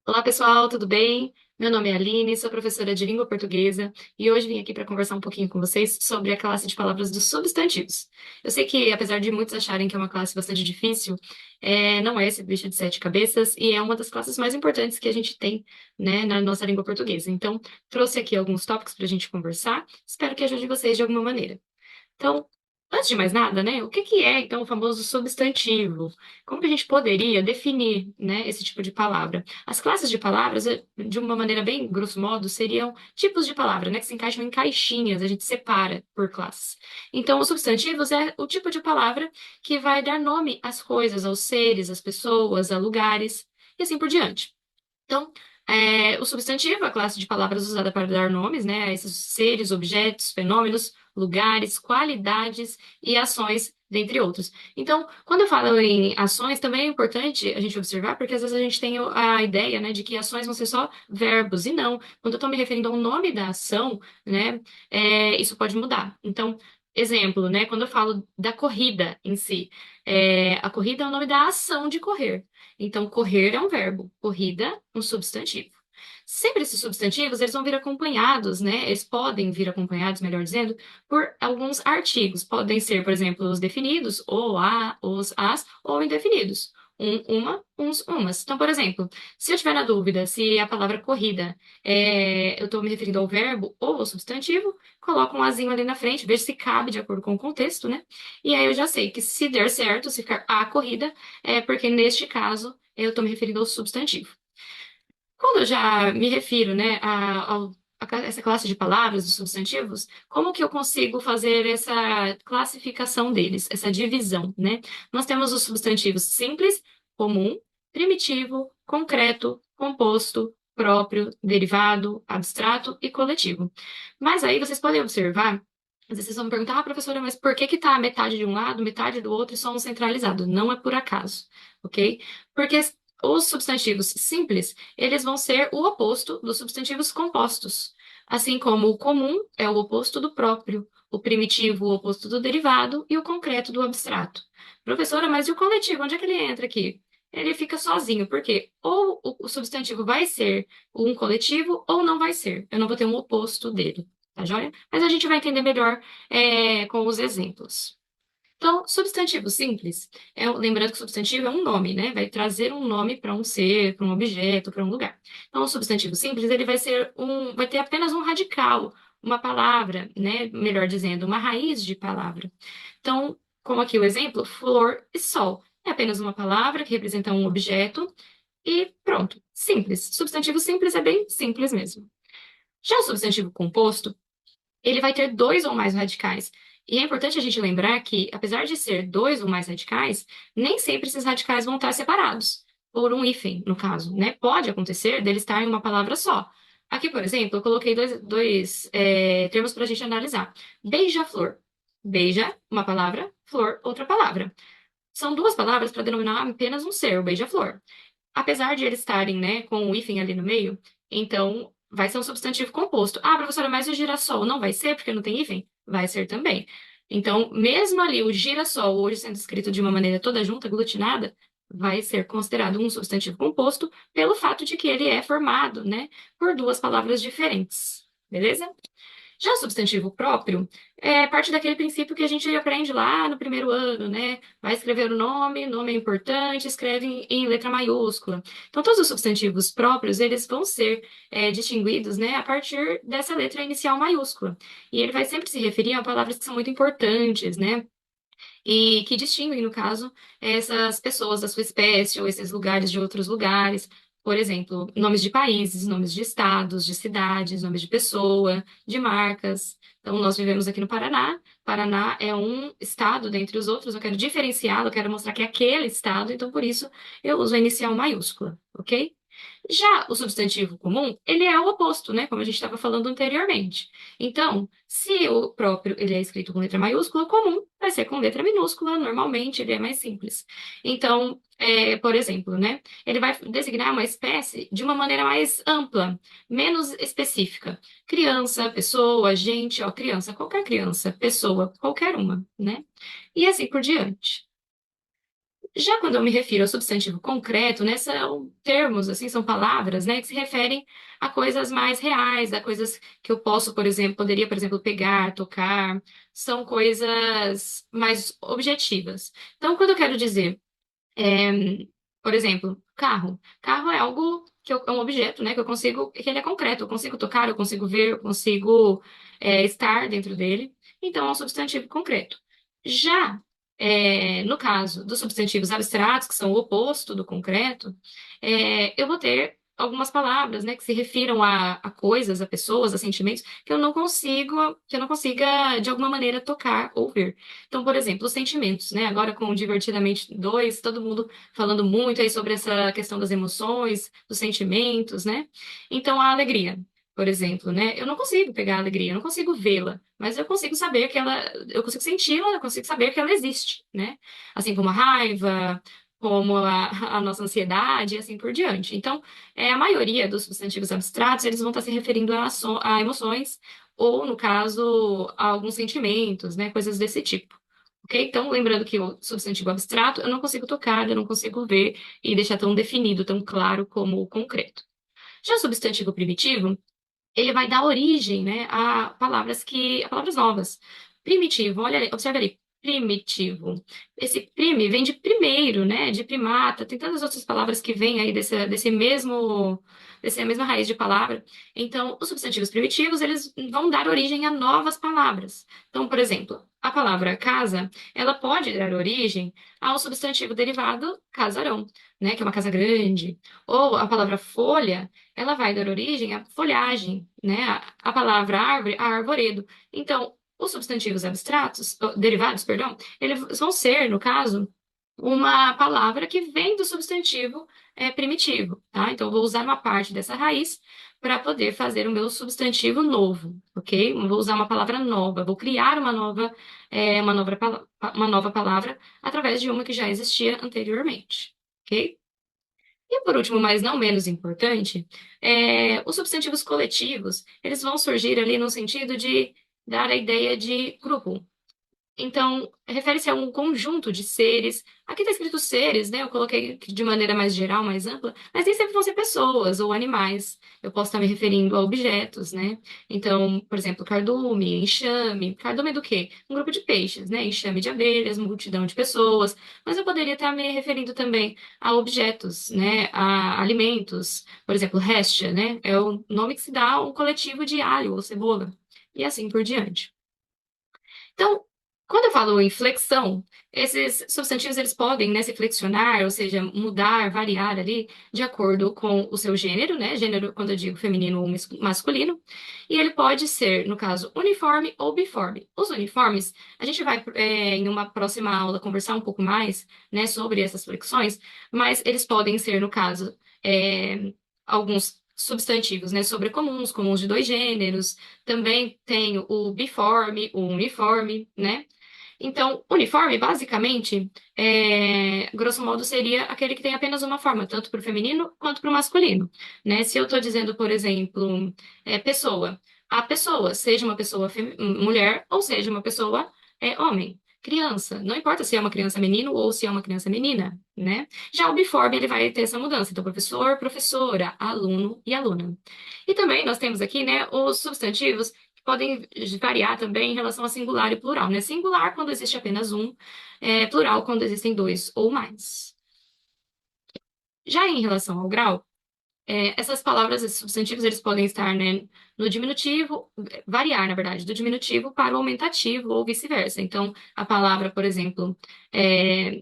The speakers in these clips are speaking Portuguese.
Olá, pessoal, tudo bem? Meu nome é Aline, sou professora de língua portuguesa e hoje vim aqui para conversar um pouquinho com vocês sobre a classe de palavras dos substantivos. Eu sei que, apesar de muitos acharem que é uma classe bastante difícil, não é esse bicho de sete cabeças e é uma das classes mais importantes que a gente tem, né, na nossa língua portuguesa. Então, trouxe aqui alguns tópicos para a gente conversar, espero que ajude vocês de alguma maneira. Então, antes de mais nada, né, o que que é, então, o famoso substantivo? Como que a gente poderia definir, né, esse tipo de palavra? As classes de palavras, de uma maneira bem grosso modo, seriam tipos de palavra, né, que se encaixam em caixinhas, a gente separa por classes. Então, os substantivos é o tipo de palavra que vai dar nome às coisas, aos seres, às pessoas, a lugares, e assim por diante. Então, o substantivo, a classe de palavras usada para dar nomes, né, a esses seres, objetos, fenômenos, lugares, qualidades e ações, dentre outros. Então, quando eu falo em ações, também é importante a gente observar, porque às vezes a gente tem a ideia, né, de que ações vão ser só verbos, e não. Quando eu estou me referindo ao nome da ação, né, isso pode mudar. Então, exemplo, né, quando eu falo da corrida em si, a corrida é o nome da ação de correr. Então, correr é um verbo, corrida, um substantivo. Sempre esses substantivos, eles vão vir acompanhados, né? Eles podem vir acompanhados, melhor dizendo, por alguns artigos. Podem ser, por exemplo, os definidos, ou a, os, as, ou indefinidos. Uma, uns, umas. Então, por exemplo, se eu estiver na dúvida se a palavra corrida eu estou me referindo ao verbo ou ao substantivo, coloco um azinho ali na frente, vejo se cabe de acordo com o contexto, né? E aí eu já sei que se der certo, se ficar a corrida, porque neste caso eu estou me referindo ao substantivo. Quando eu já me refiro, né, essa classe de palavras, dos substantivos, como que eu consigo fazer essa classificação deles, essa divisão, né? Nós temos os substantivos simples, comum, primitivo, concreto, composto, próprio, derivado, abstrato e coletivo. Mas aí vocês podem observar, às vezes vocês vão me perguntar, professora, mas por que que tá metade de um lado, metade do outro e só um centralizado? Não é por acaso, ok? Porque os substantivos simples, eles vão ser o oposto dos substantivos compostos. Assim como o comum é o oposto do próprio, o primitivo o oposto do derivado e o concreto do abstrato. Professora, mas e o coletivo? Onde é que ele entra aqui? Ele fica sozinho, porque ou o substantivo vai ser um coletivo ou não vai ser. Eu não vou ter um oposto dele, tá joia? Mas a gente vai entender melhor com os exemplos. Então, substantivo simples, lembrando que substantivo é um nome, né? Vai trazer um nome para um ser, para um objeto, para um lugar. Então, o substantivo simples, ele vai ter apenas um radical, uma palavra, né? Melhor dizendo, uma raiz de palavra. Então, como aqui o exemplo, flor e sol. É apenas uma palavra que representa um objeto e pronto, simples. Substantivo simples é bem simples mesmo. Já o substantivo composto, ele vai ter dois ou mais radicais. E é importante a gente lembrar que, apesar de ser dois ou mais radicais, nem sempre esses radicais vão estar separados, por um hífen, no caso, né? Pode acontecer dele estar em uma palavra só. Aqui, por exemplo, eu coloquei dois termos para a gente analisar. Beija-flor. Beija, uma palavra, flor, outra palavra. São duas palavras para denominar apenas um ser, o beija-flor. Apesar de eles estarem, né, com o hífen ali no meio, então vai ser um substantivo composto. Ah, professora, mas o girassol não vai ser porque não tem hífen? Vai ser também. Então, mesmo ali o girassol, hoje sendo escrito de uma maneira toda junta, aglutinada, vai ser considerado um substantivo composto pelo fato de que ele é formado, né, por duas palavras diferentes. Beleza? Já o substantivo próprio parte daquele princípio que a gente aprende lá no primeiro ano, né? Vai escrever o nome, nome é importante, escreve em letra maiúscula. Então, todos os substantivos próprios, eles vão ser distinguidos, né, a partir dessa letra inicial maiúscula. E ele vai sempre se referir a palavras que são muito importantes, né? E que distinguem, no caso, essas pessoas da sua espécie ou esses lugares de outros lugares. Por exemplo, nomes de países, nomes de estados, de cidades, nomes de pessoa, de marcas. Então, nós vivemos aqui no Paraná. Paraná é um estado dentre os outros. Eu quero diferenciá-lo, eu quero mostrar que é aquele estado, então por isso eu uso a inicial maiúscula, ok? Já o substantivo comum, ele é o oposto, né? Como a gente estava falando anteriormente. Então, se o próprio ele é escrito com letra maiúscula, o comum vai ser com letra minúscula, normalmente ele é mais simples. Então, por exemplo, né? Ele vai designar uma espécie de uma maneira mais ampla, menos específica. Criança, pessoa, gente, ó, criança, qualquer criança, pessoa, qualquer uma, né? E assim por diante. Já quando eu me refiro ao substantivo concreto, né, são termos, assim, são palavras, né, que se referem a coisas mais reais, a coisas que eu posso, por exemplo, poderia, por exemplo, pegar, tocar, são coisas mais objetivas. Então, quando eu quero dizer é, por exemplo, carro. Carro é algo é um objeto, né, que eu consigo, que ele é concreto, eu consigo tocar, eu consigo ver, eu consigo estar dentro dele. Então, é um substantivo concreto. Já no caso dos substantivos abstratos, que são o oposto do concreto, eu vou ter algumas palavras, né, que se refiram a coisas, a pessoas, a sentimentos, que eu não consiga, de alguma maneira, tocar ou ver. Então, por exemplo, os sentimentos, né? Agora com o Divertidamente 2, todo mundo falando muito aí sobre essa questão das emoções, dos sentimentos, né? Então, a alegria, por exemplo, né? Eu não consigo pegar a alegria, eu não consigo vê-la, mas eu consigo saber que ela, eu consigo senti-la, eu consigo saber que ela existe, né? Assim como a raiva, como a nossa ansiedade e assim por diante. Então, a maioria dos substantivos abstratos, eles vão estar se referindo a emoções ou, no caso, a alguns sentimentos, né? Coisas desse tipo. Ok? Então, lembrando que o substantivo abstrato eu não consigo tocar, eu não consigo ver e deixar tão definido, tão claro como o concreto. Já o substantivo primitivo, ele vai dar origem, né, a palavras novas. Primitivo, olha, observe ali, primitivo. Esse prime vem de primeiro, né, de primata. Tem tantas outras palavras que vêm aí dessa mesma raiz de palavra. Então, os substantivos primitivos, eles vão dar origem a novas palavras. Então, por exemplo, a palavra casa, ela pode dar origem ao substantivo derivado casarão, né, que é uma casa grande. Ou a palavra folha, ela vai dar origem à folhagem, né? A palavra árvore, a arvoredo. Então, os substantivos abstratos, derivados, perdão, eles vão ser, no caso, uma palavra que vem do substantivo primitivo, tá? Então, eu vou usar uma parte dessa raiz para poder fazer o meu substantivo novo, ok? Eu vou usar uma palavra nova, vou criar uma nova palavra através de uma que já existia anteriormente, ok? E por último, mas não menos importante, os substantivos coletivos, eles vão surgir ali no sentido de dar a ideia de grupo. Então, refere-se a um conjunto de seres. Aqui está escrito seres, né? Eu coloquei de maneira mais geral, mais ampla, mas nem sempre vão ser pessoas ou animais. Eu posso estar me referindo a objetos, né? Então, por exemplo, cardume, enxame. Cardume é do quê? Um grupo de peixes, né? Enxame de abelhas, multidão de pessoas. Mas eu poderia estar me referindo também a objetos, né? A alimentos. Por exemplo, réstia, né? É o nome que se dá a um coletivo de alho ou cebola. E assim por diante. Então, quando eu falo em flexão, esses substantivos eles podem, né, se flexionar, ou seja, mudar, variar ali de acordo com o seu gênero, né? Gênero, quando eu digo feminino ou masculino. E ele pode ser, no caso, uniforme ou biforme. Os uniformes, a gente vai, em uma próxima aula, conversar um pouco mais, né, sobre essas flexões, mas eles podem ser, no caso, alguns substantivos, né, sobrecomuns, comuns de dois gêneros. Também tem o biforme, o uniforme, né? Então, uniforme, basicamente, grosso modo, seria aquele que tem apenas uma forma, tanto para o feminino quanto para o masculino, né? Se eu estou dizendo, por exemplo, pessoa, a pessoa, seja uma pessoa mulher ou seja uma pessoa homem. Criança, não importa se é uma criança menino ou se é uma criança menina, né? Já o biforme, ele vai ter essa mudança. Então, professor, professora, aluno e aluna. E também nós temos aqui, né, os substantivos podem variar também em relação a singular e plural, né? Singular quando existe apenas um, plural quando existem dois ou mais. Já em relação ao grau, essas palavras, esses substantivos, eles podem estar, né, no diminutivo, variar, na verdade, do diminutivo para o aumentativo ou vice-versa. Então, a palavra, por exemplo,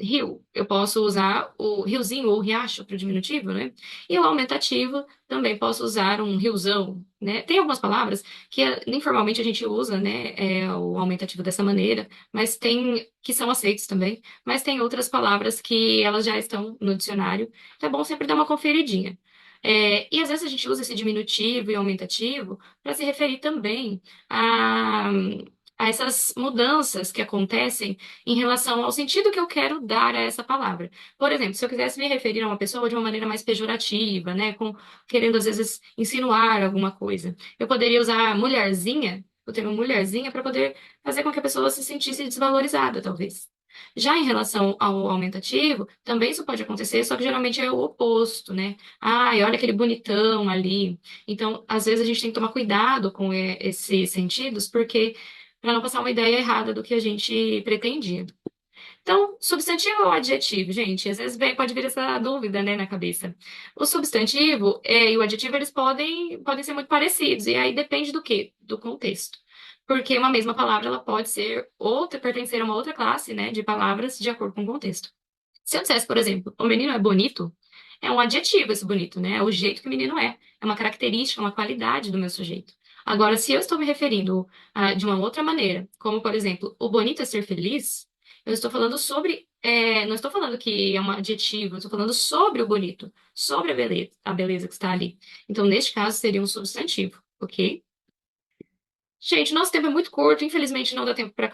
rio, eu posso usar o riozinho ou riacho para o diminutivo, né? E o aumentativo também posso usar um riozão, né? Tem algumas palavras que informalmente a gente usa, né, o aumentativo dessa maneira, mas tem que são aceitos também, mas tem outras palavras que elas já estão no dicionário. Então é bom sempre dar uma conferidinha. E às vezes a gente usa esse diminutivo e aumentativo para se referir também a, a essas mudanças que acontecem em relação ao sentido que eu quero dar a essa palavra. Por exemplo, se eu quisesse me referir a uma pessoa de uma maneira mais pejorativa, né, querendo às vezes insinuar alguma coisa, eu poderia usar mulherzinha, o termo mulherzinha, para poder fazer com que a pessoa se sentisse desvalorizada, talvez. Já em relação ao aumentativo, também isso pode acontecer, só que geralmente é o oposto, né? Ai, olha aquele bonitão ali. Então, às vezes a gente tem que tomar cuidado com esses sentidos, porque para não passar uma ideia errada do que a gente pretendia. Então, substantivo ou adjetivo, gente? Às vezes pode vir essa dúvida, né, na cabeça. O substantivo e o adjetivo, eles podem ser muito parecidos, e aí depende do quê? Do contexto. Porque uma mesma palavra, ela pode ser outra, pertencer a uma outra classe, né, de palavras de acordo com o contexto. Se eu dissesse, por exemplo, o menino é bonito, é um adjetivo esse bonito, né? É o jeito que o menino é. É uma característica, uma qualidade do meu sujeito. Agora, se eu estou me referindo de uma outra maneira, como, por exemplo, o bonito é ser feliz, eu estou falando sobre. Não estou falando que é um adjetivo, eu estou falando sobre o bonito, sobre a beleza que está ali. Então, neste caso, seria um substantivo, ok? Gente, nosso tempo é muito curto, infelizmente não dá tempo para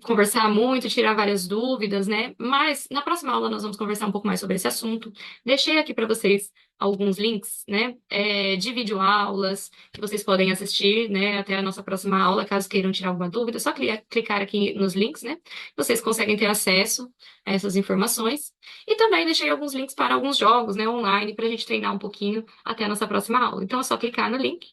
conversar muito, tirar várias dúvidas, né? Mas na próxima aula nós vamos conversar um pouco mais sobre esse assunto. Deixei aqui para vocês alguns links, né, de videoaulas que vocês podem assistir, né, até a nossa próxima aula, caso queiram tirar alguma dúvida, é só clicar aqui nos links, né? Vocês conseguem ter acesso a essas informações. E também deixei alguns links para alguns jogos, né, online, para a gente treinar um pouquinho até a nossa próxima aula. Então é só clicar no link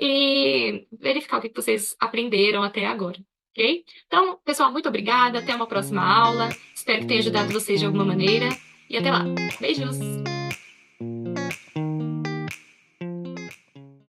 e verificar o que vocês aprenderam até agora, ok? Então, pessoal, muito obrigada. Até uma próxima aula. Espero que tenha ajudado vocês de alguma maneira. E até lá. Beijos!